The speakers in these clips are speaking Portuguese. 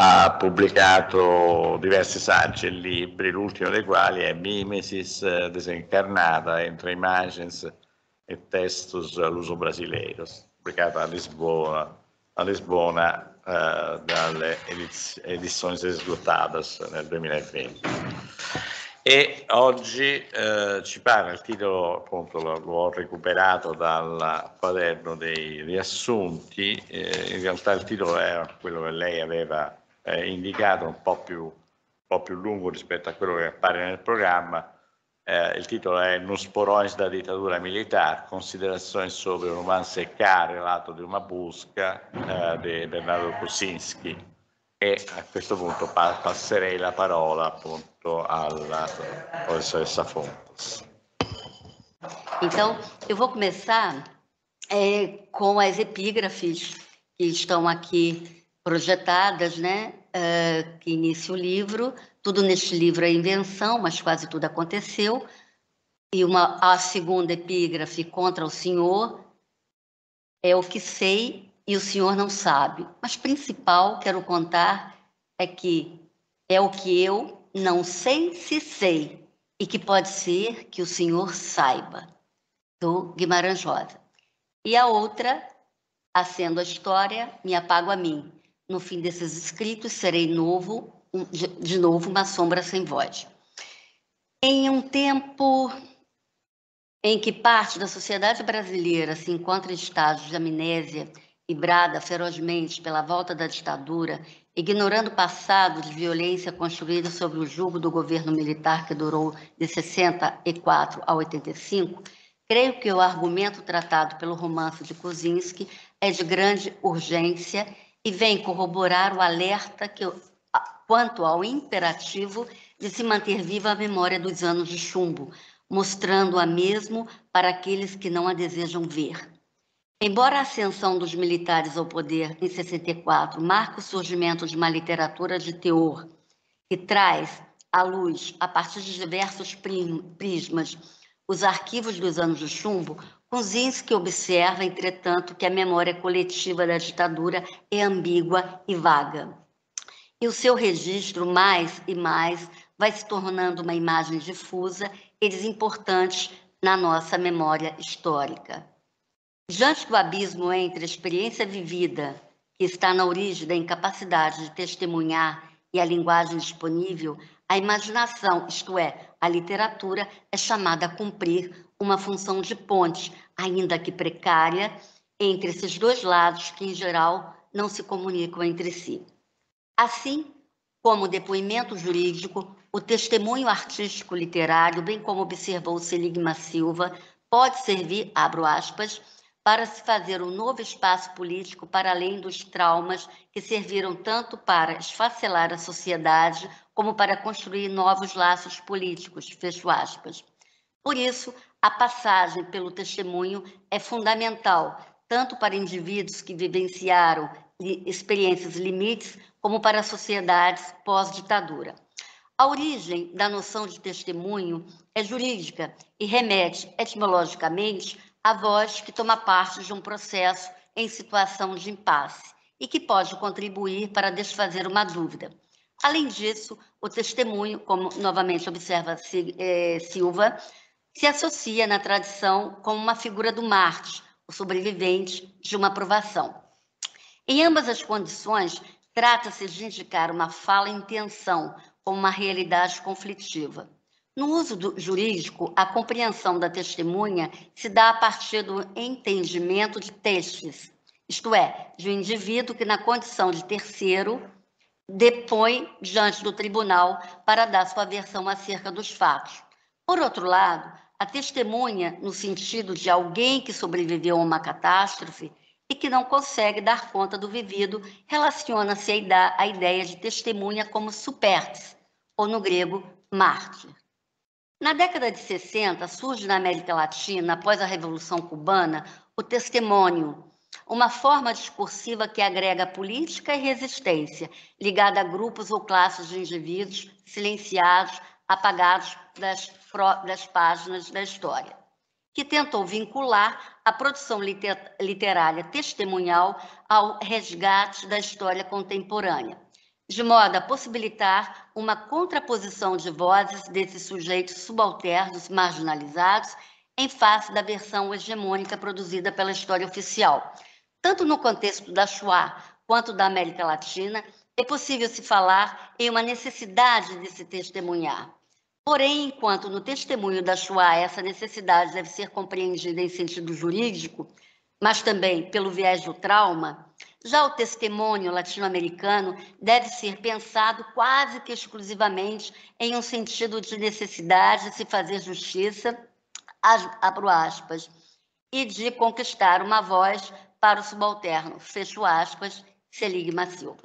ha pubblicato diversi saggi e libri, l'ultimo dei quali è Mimesis desencarnata entre imagens e textos luso-brasileiros, pubblicato a Lisbona dalle Edições Esgotadas nel 2020. E oggi ci parla, il titolo appunto l'ho recuperato dal quaderno dei riassunti, in realtà il titolo era quello che lei aveva indicato, un po' più lungo rispetto a quello che appare nel programma. Il titolo è Nos porões da ditadura militar, considerações sobre o romance K, relato di una busca, di Bernardo Kuczynski. E a questo punto passerei la parola appunto alla professoressa Fontes. Então, eu vou começar com as epígrafes que estão aqui projetadas, né? Que inicia o livro. Tudo neste livro é invenção, mas quase tudo aconteceu. E a segunda epígrafe, contra o senhor, é o que sei e o senhor não sabe. Mas principal, quero contar, é que é o que eu não sei se sei e que pode ser que o senhor saiba, do Guimarães Rosa. E a outra, acendo a história, me apago a mim. No fim desses escritos, serei de novo uma sombra sem voz. Em um tempo em que parte da sociedade brasileira se encontra em estágio de amnésia e brada ferozmente pela volta da ditadura, ignorando o passado de violência construído sob o jugo do governo militar que durou de 64 a 85, creio que o argumento tratado pelo romance de Kuczynski é de grande urgência e vem corroborar o alerta quanto ao imperativo de se manter viva a memória dos anos de chumbo, mostrando-a mesmo para aqueles que não a desejam ver. Embora a ascensão dos militares ao poder em 64 marque o surgimento de uma literatura de teor que traz à luz, a partir de diversos prismas, os arquivos dos anos de chumbo, Kuczynski observa, entretanto, que a memória coletiva da ditadura é ambígua e vaga. E o seu registro, mais e mais, vai se tornando uma imagem difusa e desimportante na nossa memória histórica. Diante do abismo entre a experiência vivida, que está na origem da incapacidade de testemunhar, e a linguagem disponível, a imaginação, isto é, a literatura, é chamada a cumprir uma função de ponte, ainda que precária, entre esses dois lados que, em geral, não se comunicam entre si. Assim como o depoimento jurídico, o testemunho artístico literário, bem como observou Seligman Silva, pode servir, abro aspas, para se fazer um novo espaço político para além dos traumas que serviram tanto para esfacelar a sociedade como para construir novos laços políticos, fecho aspas. Por isso, a passagem pelo testemunho é fundamental, tanto para indivíduos que vivenciaram experiências limites, como para sociedades pós-ditadura. A origem da noção de testemunho é jurídica e remete, etimologicamente, à voz que toma parte de um processo em situação de impasse e que pode contribuir para desfazer uma dúvida. Além disso, o testemunho, como novamente observa Silva, se associa na tradição com uma figura do mártir, o sobrevivente de uma provação. Em ambas as condições, trata-se de indicar uma fala em tensão, como uma realidade conflitiva. No uso jurídico, a compreensão da testemunha se dá a partir do entendimento de testes, isto é, de um indivíduo que, na condição de terceiro, depõe diante do tribunal para dar sua versão acerca dos fatos. Por outro lado, a testemunha, no sentido de alguém que sobreviveu a uma catástrofe e que não consegue dar conta do vivido, relaciona-se à ideia de testemunha como supertes, ou no grego, mártir. Na década de 60, surge na América Latina, após a Revolução Cubana, o testemunho, uma forma discursiva que agrega política e resistência, ligada a grupos ou classes de indivíduos silenciados, apagados das páginas da história, que tentou vincular a produção literária testemunhal ao resgate da história contemporânea. de modo a possibilitar uma contraposição de vozes desses sujeitos subalternos marginalizados em face da versão hegemônica produzida pela história oficial. Tanto no contexto da Shoah quanto da América Latina, é possível se falar em uma necessidade de se testemunhar. Porém, enquanto no testemunho da Shoah essa necessidade deve ser compreendida em sentido jurídico, mas também pelo viés do trauma, já o testemunho latino-americano deve ser pensado quase que exclusivamente em um sentido de necessidade de se fazer justiça, abro aspas, e de conquistar uma voz para o subalterno, fecho aspas, Seligma Silva.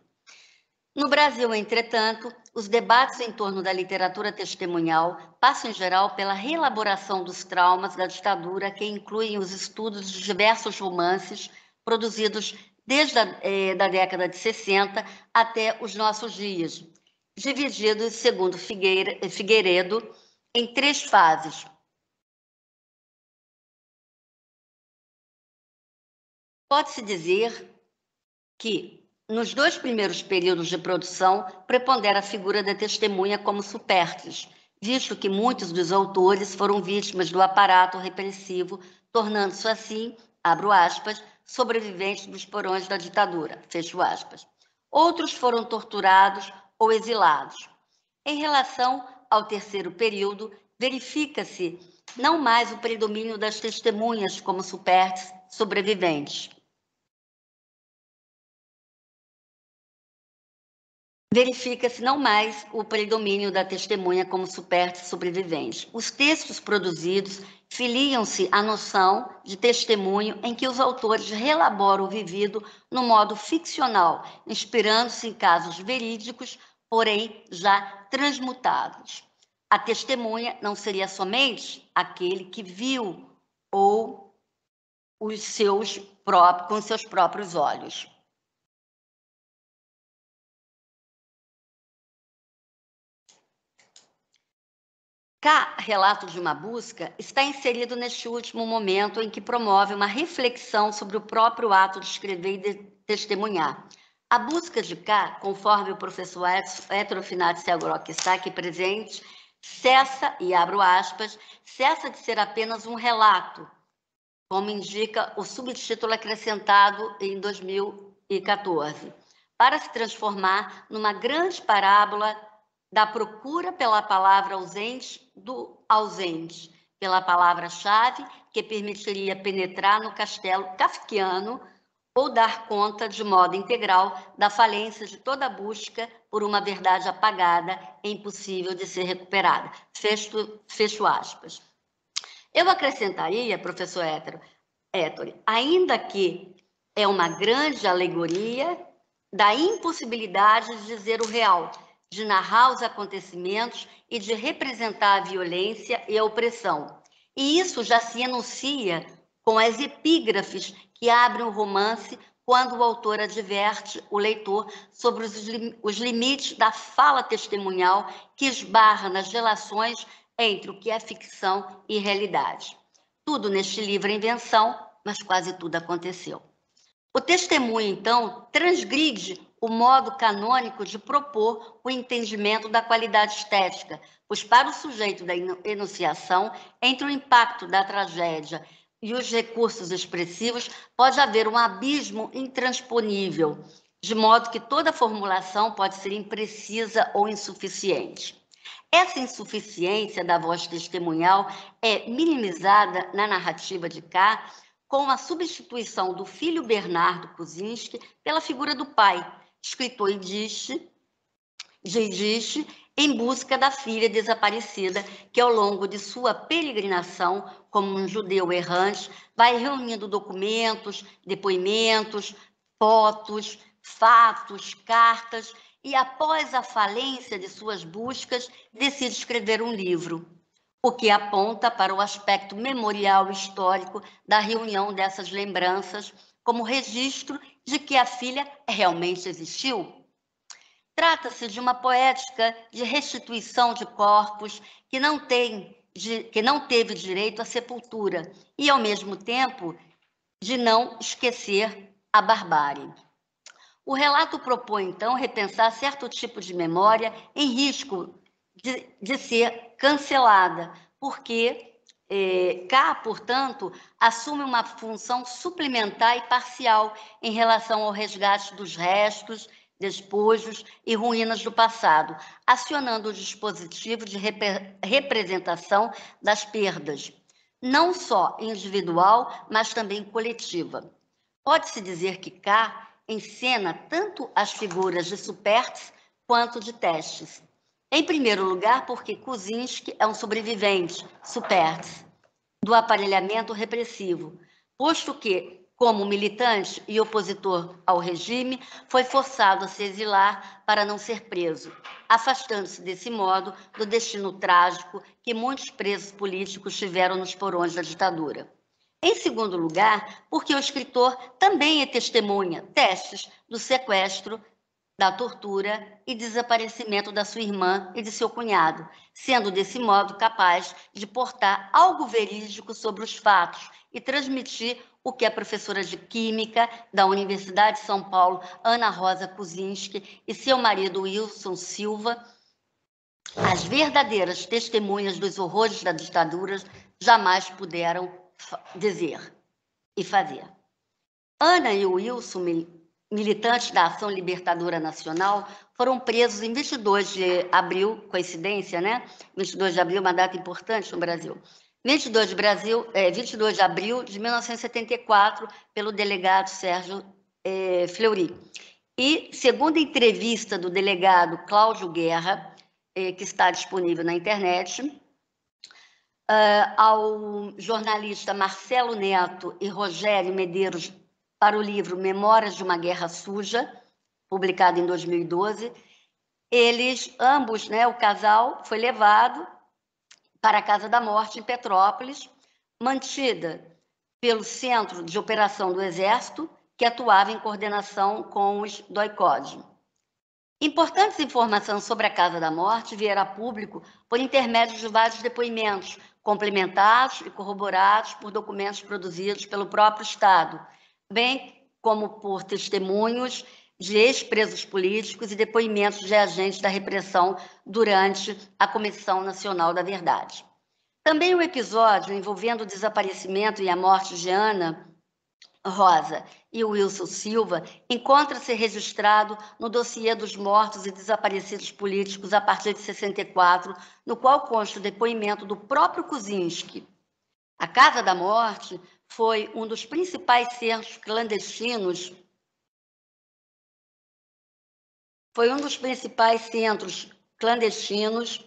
No Brasil, entretanto, os debates em torno da literatura testemunhal passam, em geral, pela reelaboração dos traumas da ditadura, que incluem os estudos de diversos romances produzidos desde a década de 60 até os nossos dias, divididos, segundo Figueiredo, em 3 fases. Pode-se dizer que, nos 2 primeiros períodos de produção, prepondera a figura da testemunha como supérstite, visto que muitos dos autores foram vítimas do aparato repressivo, tornando-se assim, abro aspas, sobreviventes dos porões da ditadura, fecho aspas. Outros foram torturados ou exilados. Em relação ao terceiro período, verifica-se não mais o predomínio das testemunhas como supérstites sobreviventes. Verifica-se não mais o predomínio da testemunha como supérstite sobrevivente. Os textos produzidos filiam-se à noção de testemunho em que os autores relaboram o vivido no modo ficcional, inspirando-se em casos verídicos, porém já transmutados. A testemunha não seria somente aquele que viu ou com seus próprios olhos. Cá, Relato de uma Busca, está inserido neste último momento em que promove uma reflexão sobre o próprio ato de escrever e de testemunhar. A busca de Cá, conforme o professor Hétero Finati Selgro, que está aqui presente, cessa, e abro aspas, cessa de ser apenas um relato, como indica o subtítulo acrescentado em 2014, para se transformar numa grande parábola da procura pela palavra ausente do ausente, pela palavra-chave que permitiria penetrar no castelo kafkiano ou dar conta de modo integral da falência de toda busca por uma verdade apagada e impossível de ser recuperada. Fecho aspas. Eu acrescentaria, professor Hétero, ainda que é uma grande alegoria da impossibilidade de dizer o real, de narrar os acontecimentos e de representar a violência e a opressão. E isso já se enuncia com as epígrafes que abrem o romance quando o autor adverte o leitor sobre os limites da fala testemunhal que esbarra nas relações entre o que é ficção e realidade. Tudo neste livro é invenção, mas quase tudo aconteceu. O testemunho, então, transgride o modo canônico de propor o entendimento da qualidade estética, pois para o sujeito da enunciação, entre o impacto da tragédia e os recursos expressivos, pode haver um abismo intransponível, de modo que toda formulação pode ser imprecisa ou insuficiente. Essa insuficiência da voz testemunhal é minimizada na narrativa de Cá com a substituição do filho Bernardo Kuczynski pela figura do pai, escritor Yiddish, em busca da filha desaparecida, que ao longo de sua peregrinação como um judeu errante, vai reunindo documentos, depoimentos, fotos, fatos, cartas, e após a falência de suas buscas, decide escrever um livro, o que aponta para o aspecto memorial e histórico da reunião dessas lembranças como registro de que a filha realmente existiu. Trata-se de uma poética de restituição de corpos que não teve direito à sepultura e, ao mesmo tempo, de não esquecer a barbárie. O relato propõe, então, repensar certo tipo de memória em risco de ser cancelada, porque K, portanto, assume uma função suplementar e parcial em relação ao resgate dos restos, despojos e ruínas do passado, acionando o dispositivo de representação das perdas, não só individual, mas também coletiva. Pode-se dizer que K encena tanto as figuras de Supertz quanto de Testes. Em primeiro lugar, porque Kuczynski é um sobrevivente, Supertz, do aparelhamento repressivo, posto que, como militante e opositor ao regime, foi forçado a se exilar para não ser preso, afastando-se desse modo do destino trágico que muitos presos políticos tiveram nos porões da ditadura. Em segundo lugar, porque o escritor também é testemunha, Testes, do sequestro, da tortura e desaparecimento da sua irmã e de seu cunhado, sendo desse modo capaz de portar algo verídico sobre os fatos e transmitir o que a professora de Química da Universidade de São Paulo, Ana Rosa Kuczynski, e seu marido Wilson Silva, as verdadeiras testemunhas dos horrores da ditadura, jamais puderam dizer e fazer. Ana e o Wilson, militantes da Ação Libertadora Nacional, foram presos em 22 de abril, coincidência, né? 22 de abril, uma data importante no Brasil. 22 de abril de 1974, pelo delegado Sérgio Fleury. E, segundo a entrevista do delegado Cláudio Guerra, que está disponível na internet, ao jornalista Marcelo Neto e Rogério Medeiros, para o livro Memórias de uma Guerra Suja, publicado em 2012, eles, ambos, né, o casal, foi levado para a Casa da Morte, em Petrópolis, mantida pelo Centro de Operação do Exército, que atuava em coordenação com os DOI-CODE. Importantes informações sobre a Casa da Morte vieram a público por intermédio de vários depoimentos, complementados e corroborados por documentos produzidos pelo próprio Estado, bem como por testemunhos de ex-presos políticos e depoimentos de agentes da repressão durante a Comissão Nacional da Verdade. Também o episódio envolvendo o desaparecimento e a morte de Ana Rosa e Wilson Silva encontra-se registrado no dossiê dos mortos e desaparecidos políticos a partir de 64, no qual consta o depoimento do próprio Kuczynski. A Casa da Morte foi um dos principais centros clandestinos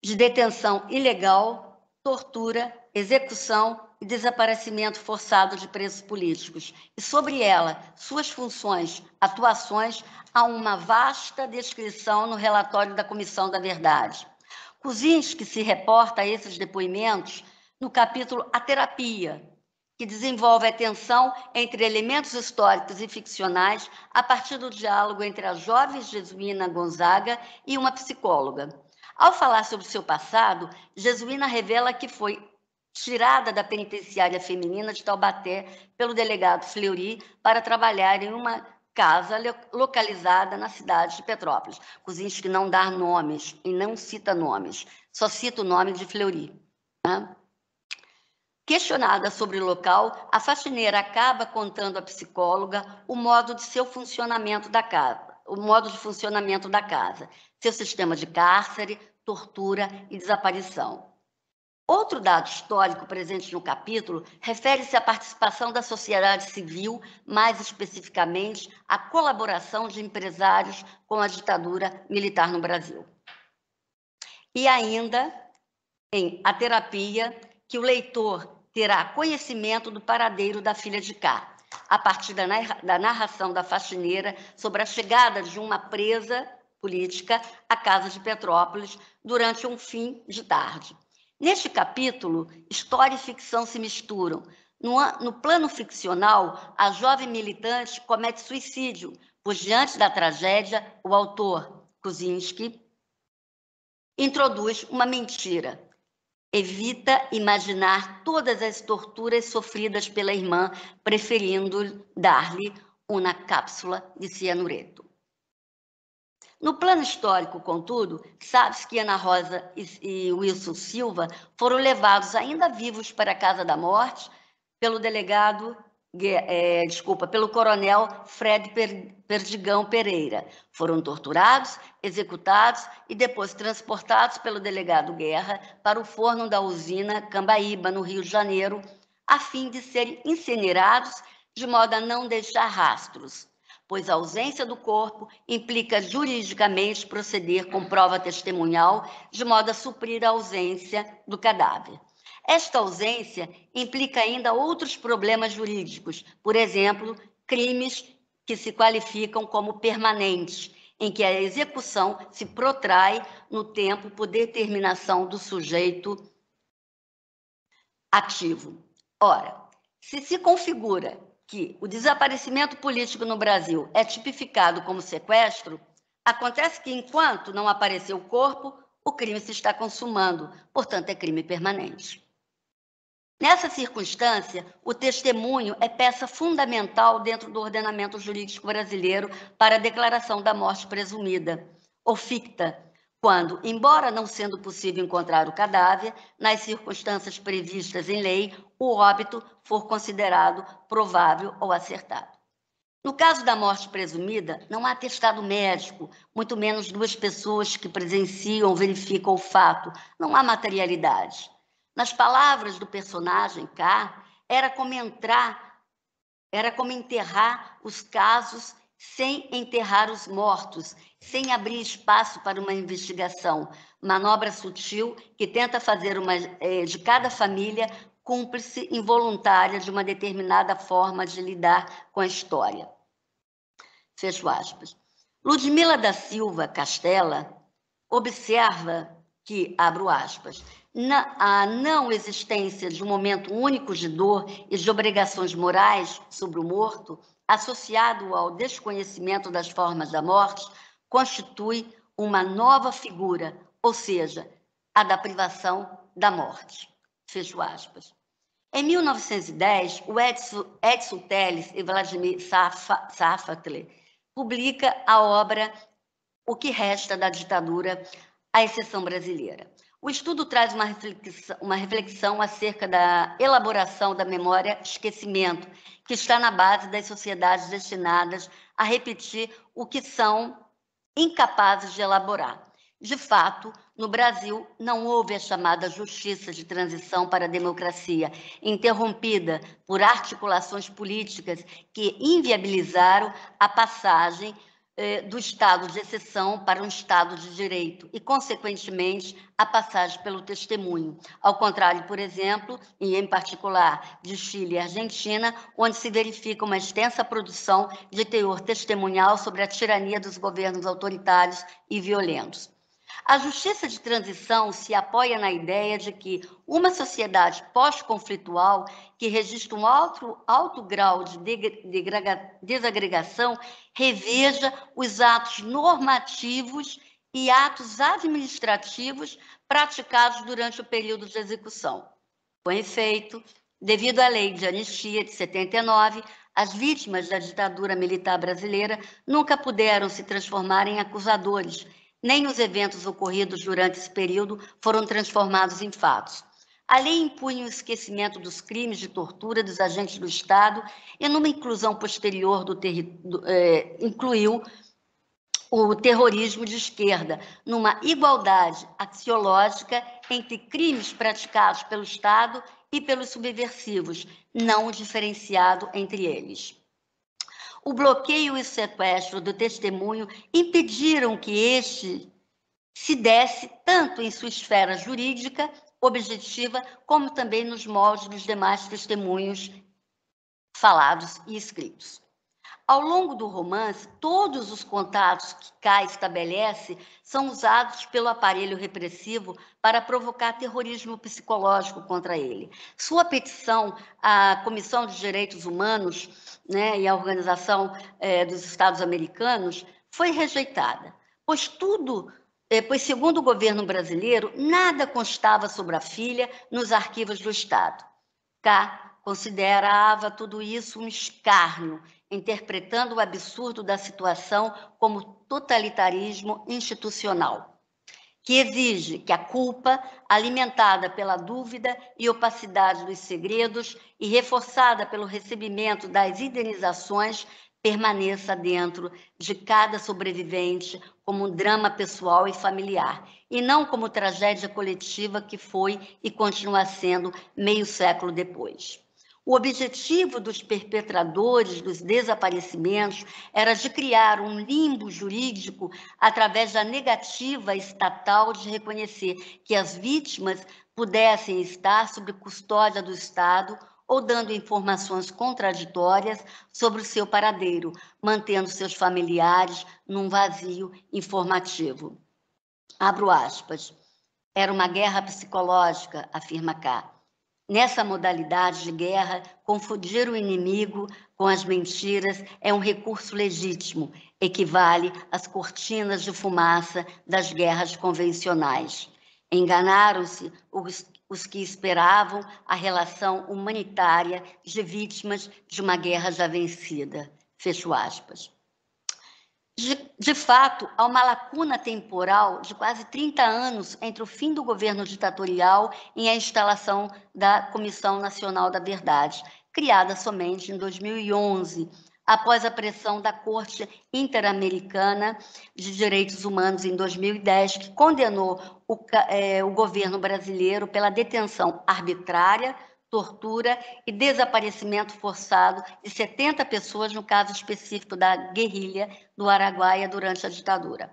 de detenção ilegal, tortura, execução e desaparecimento forçado de presos políticos. E sobre ela, suas funções, atuações, há uma vasta descrição no relatório da Comissão da Verdade. Kuczynski se reporta a esses depoimentos no capítulo A Terapia, que desenvolve a tensão entre elementos históricos e ficcionais a partir do diálogo entre a jovem Jesuína Gonzaga e uma psicóloga. Ao falar sobre seu passado, Jesuína revela que foi tirada da penitenciária feminina de Taubaté pelo delegado Fleury para trabalhar em uma casa localizada na cidade de Petrópolis. Kuczynski não dá nomes e não cita nomes, só cita o nome de Fleury, né? Questionada sobre o local, a faxineira acaba contando à psicóloga o modo de funcionamento da casa, seu sistema de cárcere, tortura e desaparição. Outro dado histórico presente no capítulo refere-se à participação da sociedade civil, mais especificamente à colaboração de empresários com a ditadura militar no Brasil. E ainda, em A Terapia, que o leitor terá conhecimento do paradeiro da filha de K, a partir da narração da faxineira sobre a chegada de uma presa política à Casa de Petrópolis durante um fim de tarde. Neste capítulo, história e ficção se misturam. No plano ficcional, a jovem militante comete suicídio, pois diante da tragédia, o autor, Kuczynski, introduz uma mentira. evita imaginar todas as torturas sofridas pela irmã, preferindo dar-lhe uma cápsula de cianureto. No plano histórico, contudo, sabe-se que Ana Rosa e Wilson Silva foram levados ainda vivos para a Casa da Morte pelo pelo coronel Fred Perdigão Pereira. Foram torturados, executados e depois transportados pelo delegado Guerra para o forno da usina Cambaíba, no Rio de Janeiro, a fim de serem incinerados de modo a não deixar rastros, pois a ausência do corpo implica juridicamente proceder com prova testemunhal, de modo a suprir a ausência do cadáver. Esta ausência implica ainda outros problemas jurídicos, por exemplo, crimes que se qualificam como permanentes, em que a execução se protrai no tempo por determinação do sujeito ativo. Ora, se configura que o desaparecimento político no Brasil é tipificado como sequestro, acontece que, enquanto não aparecer o corpo, o crime se está consumando, portanto, é crime permanente. Nessa circunstância, o testemunho é peça fundamental dentro do ordenamento jurídico brasileiro para a declaração da morte presumida, ou ficta, quando, embora não sendo possível encontrar o cadáver, nas circunstâncias previstas em lei, o óbito for considerado provável ou acertado. No caso da morte presumida, não há atestado médico, muito menos duas pessoas que presenciam ou verificam o fato, não há materialidade. Nas palavras do personagem K, era como enterrar os casos sem enterrar os mortos, sem abrir espaço para uma investigação. Manobra sutil que tenta fazer de cada família cúmplice involuntária de uma determinada forma de lidar com a história. Fecho aspas. Ludmila da Silva Castella observa que, abro aspas, a não existência de um momento único de dor e de obrigações morais sobre o morto, associado ao desconhecimento das formas da morte, constitui uma nova figura, ou seja, a da privação da morte. Fecho aspas. Em 1910, o Edson Telles e Vladimir Safatli publica a obra O que Resta da Ditadura, à Exceção Brasileira. O estudo traz uma reflexão acerca da elaboração da memória-esquecimento, que está na base das sociedades destinadas a repetir o que são incapazes de elaborar. De fato, no Brasil, não houve a chamada justiça de transição para a democracia, interrompida por articulações políticas que inviabilizaram a passagem do estado de exceção para um estado de direito e, consequentemente, a passagem pelo testemunho. Ao contrário, por exemplo, e em particular de Chile e Argentina, onde se verifica uma extensa produção de teor testemunhal sobre a tirania dos governos autoritários e violentos. A justiça de transição se apoia na ideia de que uma sociedade pós-conflitual que registra um alto grau de desagregação reveja os atos normativos e atos administrativos praticados durante o período de execução. Com efeito, devido à Lei de Anistia de 79, as vítimas da ditadura militar brasileira nunca puderam se transformar em acusadores, nem os eventos ocorridos durante esse período foram transformados em fatos. A lei impunha o esquecimento dos crimes de tortura dos agentes do Estado e, numa inclusão posterior incluiu o terrorismo de esquerda, numa igualdade axiológica entre crimes praticados pelo Estado e pelos subversivos, não diferenciado entre eles. O bloqueio e o sequestro do testemunho impediram que este se desse tanto em sua esfera jurídica, objetiva, como também nos moldes dos demais testemunhos falados e escritos. Ao longo do romance, todos os contatos que K estabelece são usados pelo aparelho repressivo para provocar terrorismo psicológico contra ele. Sua petição à Comissão de Direitos Humanos, e à Organização dos Estados Americanos foi rejeitada, pois tudo pois, segundo o governo brasileiro, nada constava sobre a filha nos arquivos do Estado. K considerava tudo isso um escárnio, interpretando o absurdo da situação como totalitarismo institucional, que exige que a culpa, alimentada pela dúvida e opacidade dos segredos e reforçada pelo recebimento das indenizações, permaneça dentro de cada sobrevivente como um drama pessoal e familiar, e não como tragédia coletiva que foi e continua sendo meio século depois. O objetivo dos perpetradores dos desaparecimentos era de criar um limbo jurídico através da negativa estatal de reconhecer que as vítimas pudessem estar sob custódia do Estado ou dando informações contraditórias sobre o seu paradeiro, mantendo seus familiares num vazio informativo. Abro aspas. Era uma guerra psicológica, afirma K. Nessa modalidade de guerra, confundir o inimigo com as mentiras é um recurso legítimo, equivale às cortinas de fumaça das guerras convencionais. Enganaram-se os que esperavam a relação humanitária de vítimas de uma guerra já vencida. Fecho aspas. De fato, há uma lacuna temporal de quase 30 anos entre o fim do governo ditatorial e a instalação da Comissão Nacional da Verdade, criada somente em 2011, após a pressão da Corte Interamericana de Direitos Humanos em 2010, que condenou o governo brasileiro pela detenção arbitrária, tortura e desaparecimento forçado de 70 pessoas, no caso específico da guerrilha do Araguaia durante a ditadura.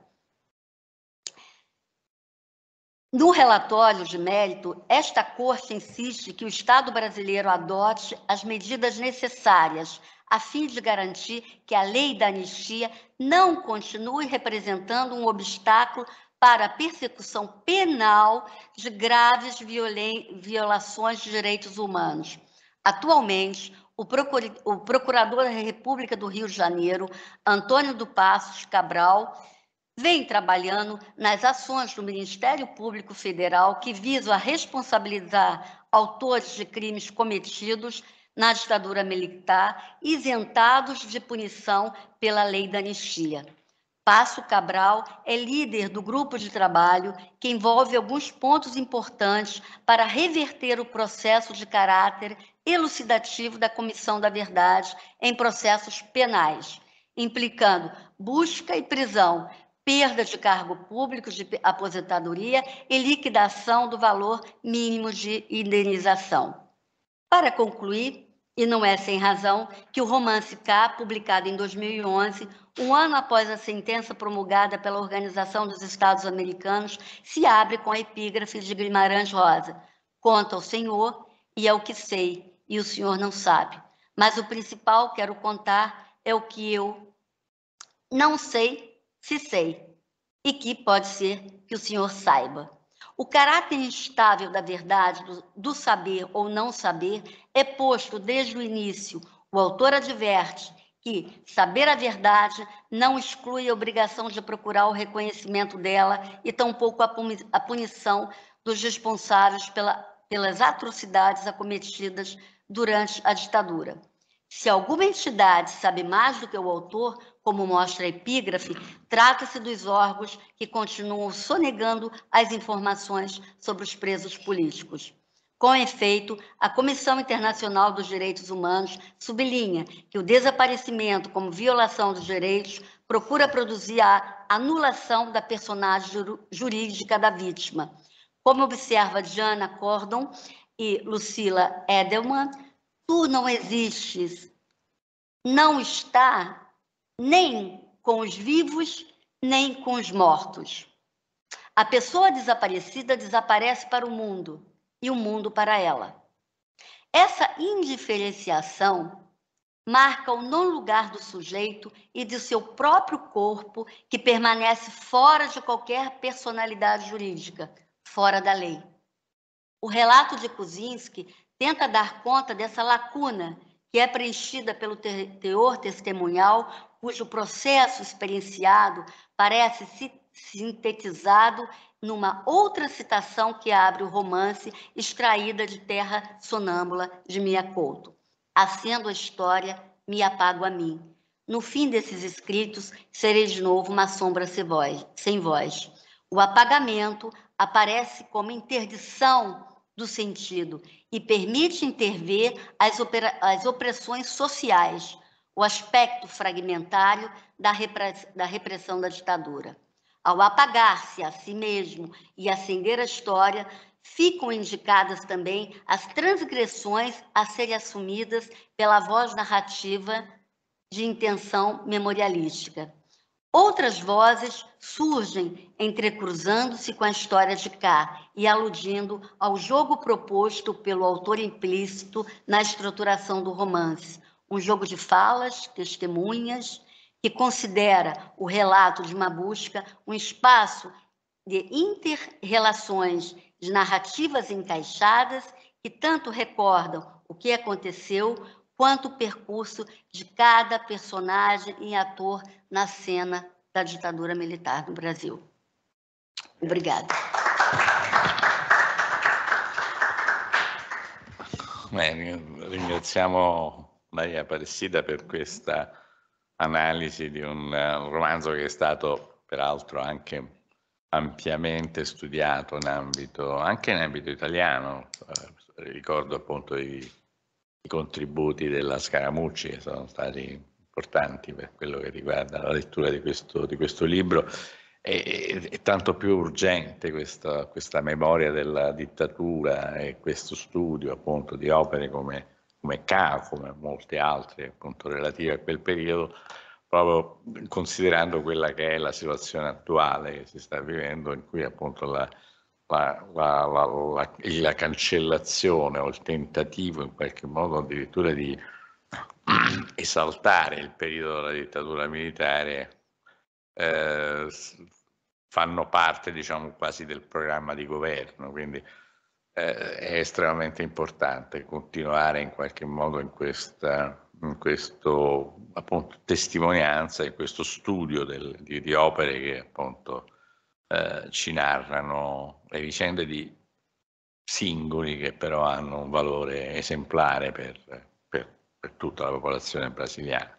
No relatório de mérito, esta Corte insiste que o Estado brasileiro adote as medidas necessárias a fim de garantir que a lei da anistia não continue representando um obstáculo para a persecução penal de graves violações de direitos humanos. Atualmente, o Procurador da República do Rio de Janeiro, Antônio do Passos Cabral, vem trabalhando nas ações do Ministério Público Federal que visam a responsabilizar autores de crimes cometidos na ditadura militar, isentados de punição pela lei da anistia. Passo Cabral é líder do grupo de trabalho que envolve alguns pontos importantes para reverter o processo de caráter elucidativo da Comissão da Verdade em processos penais, implicando busca e prisão, perda de cargo público, de aposentadoria e liquidação do valor mínimo de indenização. Para concluir, e não é sem razão, que o romance K, publicado em 2011, um ano após a sentença promulgada pela Organização dos Estados Americanos, se abre com a epígrafe de Guimarães Rosa: conta ao Senhor e é o que sei, e o Senhor não sabe. Mas o principal quero contar é o que eu não sei se sei, e que pode ser que o Senhor saiba. O caráter instável da verdade, do saber ou não saber, é posto desde o início. O autor adverte que saber a verdade não exclui a obrigação de procurar o reconhecimento dela e tampouco a punição dos responsáveis pelas atrocidades acometidas durante a ditadura. Se alguma entidade sabe mais do que o autor, como mostra a epígrafe, trata-se dos órgãos que continuam sonegando as informações sobre os presos políticos. Com efeito, a Comissão Internacional dos Direitos Humanos sublinha que o desaparecimento como violação dos direitos procura produzir a anulação da personagem jurídica da vítima. Como observa Diana Cordon e Lucila Edelman, tu não existes, não está nem com os vivos, nem com os mortos. A pessoa desaparecida desaparece para o mundo e o mundo para ela. Essa indiferenciação marca o não lugar do sujeito e de seu próprio corpo, que permanece fora de qualquer personalidade jurídica, fora da lei. O relato de Kozinski tenta dar conta dessa lacuna que é preenchida pelo teor testemunhal, cujo processo experienciado parece sintetizado numa outra citação que abre o romance extraída de Terra Sonâmbula de Mia Couto. Acendo a história, me apago a mim. No fim desses escritos, serei de novo uma sombra sem voz. O apagamento aparece como interdição do sentido e permite intervir as opressões sociais, o aspecto fragmentário da repressão da ditadura. Ao apagar-se a si mesmo e acender a história, ficam indicadas também as transgressões a serem assumidas pela voz narrativa de intenção memorialística. Outras vozes surgem entrecruzando-se com a história de cá e aludindo ao jogo proposto pelo autor implícito na estruturação do romance, um jogo de falas, testemunhas, que considera o relato de uma busca um espaço de inter-relações de narrativas encaixadas que tanto recordam o que aconteceu quanto o percurso de cada personagem e ator na cena da ditadura militar no Brasil. Obrigada. Ringraziamo Maria Aparecida per questa analisi di un romanzo che è stato peraltro anche ampiamente studiato anche in ambito italiano. Ricordo appunto i contributi della Scaramucci che sono stati importanti per quello che riguarda la lettura di questo libro. È tanto più urgente questa memoria della dittatura e questo studio appunto di opere come Ca, come molte altre appunto relative a quel periodo, proprio considerando quella che è la situazione attuale che si sta vivendo, in cui appunto la cancellazione o il tentativo in qualche modo addirittura di esaltare il periodo della dittatura militare fanno parte, diciamo, quasi del programma di governo, quindi è estremamente importante continuare in qualche modo in questo appunto testimonianza, in questo studio di opere che appunto ci narrano le vicende di singoli che però hanno un valore esemplare per tutta la popolazione brasiliana.